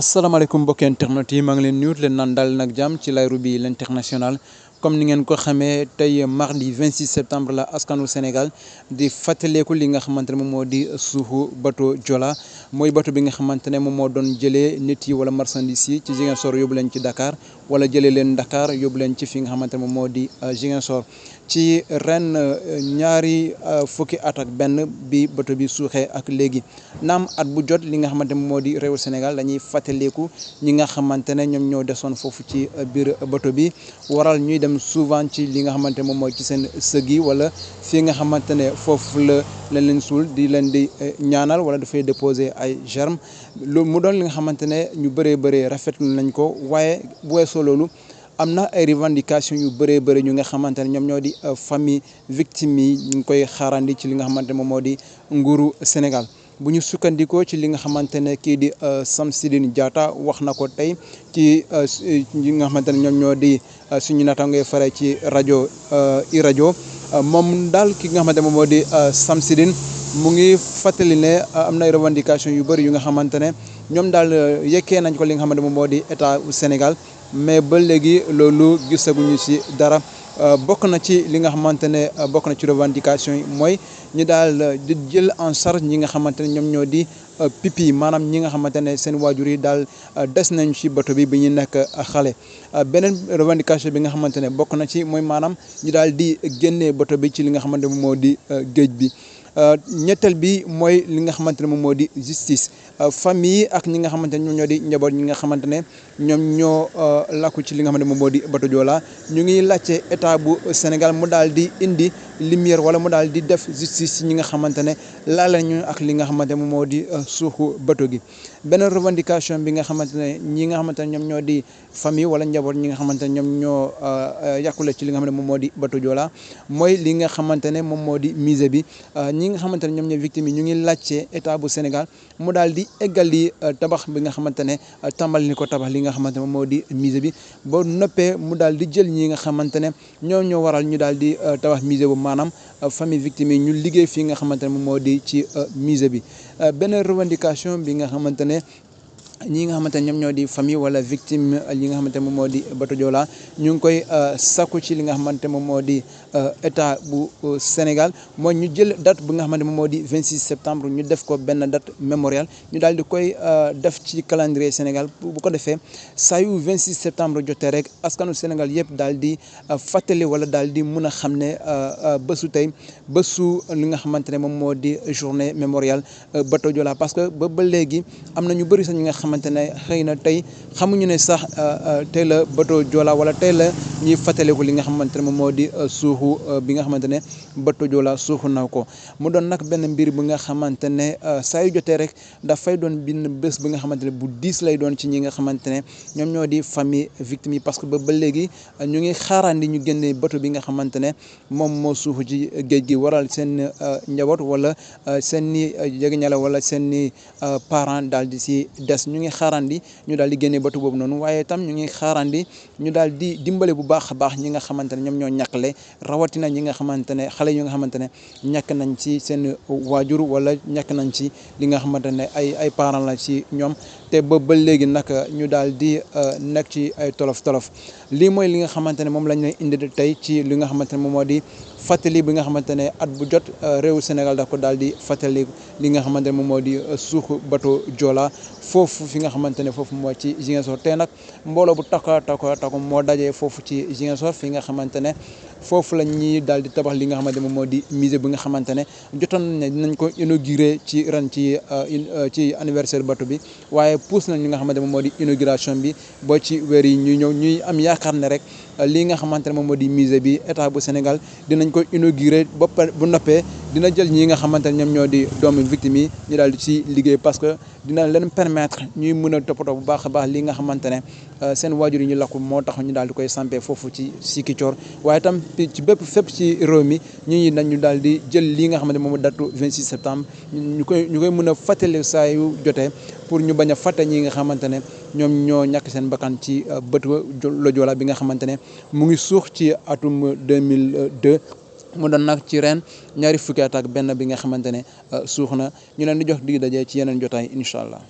asalaamaaleykum mbokki internet yi maa ngi leen nuyu leen naan dal nag jàmm ci Laye Roby l'international comme ni ngeen ko xamee tey mardi 26 septembre la askanu Sénégal di fàttaleeku li nga xamante ne moom moo di suuxu bateau Joola mooy bateau bi nga xamante ne moom moo doon jëlee nit yi wala marchandise yi ci Ziguinchor yóbbu leen ci Dakar wala jëlee leen Dakar yóbbu leen ci fi nga xamante ne moom moo di Ziguinchor ci ren ñaari fukki at ak benn bi bateau bi suuxee ak léegi naam at bu jot li nga xamante ne moom moo di réewu Sénégal dañuy fàttaleeku ñi nga xamante ne ñoom ñoo desoon foofu ci biir bateau bi waral ñuy dem souvent ci li nga xamante ne moom mooy ci seen sëg yi wala fii nga xamante ne foofu la leen suul di leen di ñaanal wala dafay déposer ay germes lu mu doon li nga xamante ne ñu bëree rafetlu nañ ko waaye bu weesoo loolu am na ay revendication yu bëri ñu nga xamante ne ñoom ñoo di famille victime yi ñu ngi koy xaarandi ci li nga xamante ne moom moo di nguuru Sénégal bu ñu sukkandikoo ci li nga xamante ne kii di Samsidine Diatta wax na ko tey ci ñi nga xamante ne ñoom ñoo di suñu naataangoo fare ci rajo iRadio moom daal ki nga xamante ne moom moo di Samsidine mu ngi fàttali ne am na ay revendication yu bëri yu nga xamante ne ñoom daal yekkee nañ ko li nga xamante ne moom moo di état bu Sénégal mais ba léegi loolu gisaguñu ci dara bokk na ci li nga xamante ne bokk na ci revendication yi mooy ñu daal di jël en charge ñi nga xamante ne ñoom ñoo di pipi maanaam ñi nga xamante ne seen waajur yi daal des nañ ci bateau bi ñu nekk xale. beneen revendication bi nga xamante ne bokk na ci mooy maanaam ñu daal di génnee bateau bi ci li nga xamante ne moom moo di géej bi. ñetteel bi mooy li nga xamante ne moom moo di justice famille ak ñi nga xamante ne ñoom ñoo di njaboot ñi nga xamante ne ñoom ñoo làkku ci li nga xamante ne moom moo di bateau Joola ñu ngi laajte état bu Sénégal mu daal di indi lumière wala mu daal di def justice ci ñi nga xamante ne laala ñu ak li nga xamante ne moom moo di suuxu bateau gi. beneen revendication bi nga xamante ne ñi nga xamante ne ñoom ñoo di famille wala njaboot ñi nga xamante ne ñoom ñoo yàqule ci li nga xam ne moom moo di bateau Joola mooy li nga xamante ne moom moo di musée bi. ñi nga xamante ne ñoom ñooy victime yi ñu ngi laajte état bu Sénégal mu daal di eggali tabax bi nga xamante ne tàmbali ni ko tabax li nga xamante ne moom moo di musée bi ba noppee mu daal di jël ñi nga xamante ne ñoo waral ñu daal di tabax musée bu maanaam famille victime yi ñu liggéey fii nga xamante ne moom moo di ci musée bi. benn revendication bi nga xamante ne ñi nga xamante ne ñoom ñoo di famille wala victime li nga xamante ne moom moo di bateau Joola ñu ngi koy sakku ci li nga xamante ne moom moo di état bu Sénégal mooy ñu jël date bi nga xamante ne moom moo di 26 septembre ñu def ko benn date mémorial ñu daal di koy def ci calendrier Sénégal bu ko defee saa yu 26 septembre jotee rek askanu Sénégal yëpp daal di fàttali wala daal di mun a xam ne bésu tey bésu li nga xamante ne moom moo di journée mémoriale bateau Joola parce que ba léegi am na ñu bëri sax ñi nga xamante ne xëy na tey xamuñu ne sax tey la bateau Joola wala tey la ñuy fàttaliku li nga xamante ne moom moo di suuxu bi nga xamante ne bateau Joola suuxu na ko mu doon nag benn mbir bi nga xamante ne saa yu jotee rek dafay doon benn bés bi nga xamante ne bu diis lay doon ci ñi nga xamante ne ñoom ñoo di famille victime yi parce que ba léegi ñu ngi xaarandi ñu génne bateau bi nga xamante ne moom moo suuxu ci géej gi waral seen njaboot wala seen i jegeñale wala seen i parents daal di si des ñu ngi xaarandi ñu daal di génne bateau boobu noonu waaye itam ñu ngi xaarandi ñu daal di dimbale bu baax a baax ñi nga xamante ne ñoom ñoo ñàkkale rawatina ñi nga xamante ne xale yu nga xamante ne ñàkk nañ ci seen waajur wala ñàkk nañ ci li nga xamante ne ay parents la ci ñoom te ba léegi nag ñu daal di nekk ci ay tolof lii mooy li nga xamante ne moom lañ lay indi tey ci li nga xamante ne moom moo di fàttali bi nga xamante ne at bu jot réewu Sénégal da ko daal di fàttali li nga xamante ne moom moo di suuxu bateau Joola foofu fi nga xamante ne foofu moo ci Ziguinchor tey nag mbooloo bu takku moo dajee foofu ci Ziguinchor fi nga xamante ne foofu la ñuy daal di tabax li nga xamante ne moom moo di musée bi nga xamante ne jotoon nañ dinañ ko inauguré ci ren ci anniversaire bateau bi waaye pousse nañ li nga xamante ne moom moo di inauguration bi ba ci weer yi ñuy ñëw ñuy am yaakaar ne rek lii nga xamante ne moom moo di musée bi état bu Sénégal dinañ ko inauguré ba bu noppee dina jël ñi nga xamante ne ñoom ñoo di doomu victime yi ñu daal di ci liggéey parce que dina leen permettre ñuy mën a toppatoo bu baax a baax li nga xamante ne seen waajur yi ñu lakku moo tax ñu daal di koy sampee foofu ci Ziguinchor waaye itam ci fépp ci réew mi ñi nañu daal di jël li nga xamante ne moom datu 26 septembre ñu koy mën a fàttali saa yu jotee pour ñu bañ a fàtte ñi nga xamante ne ñoom ñoo ñàkk seen bakkan ci bateau Joola bi nga xamante ne mu ngi suux ci atum 2002 mu doon nag ci ren ñaari fukki at ak benn bi nga xamante ne suux na ñu leen di jox dig daje ci yeneen jotaay incha allah.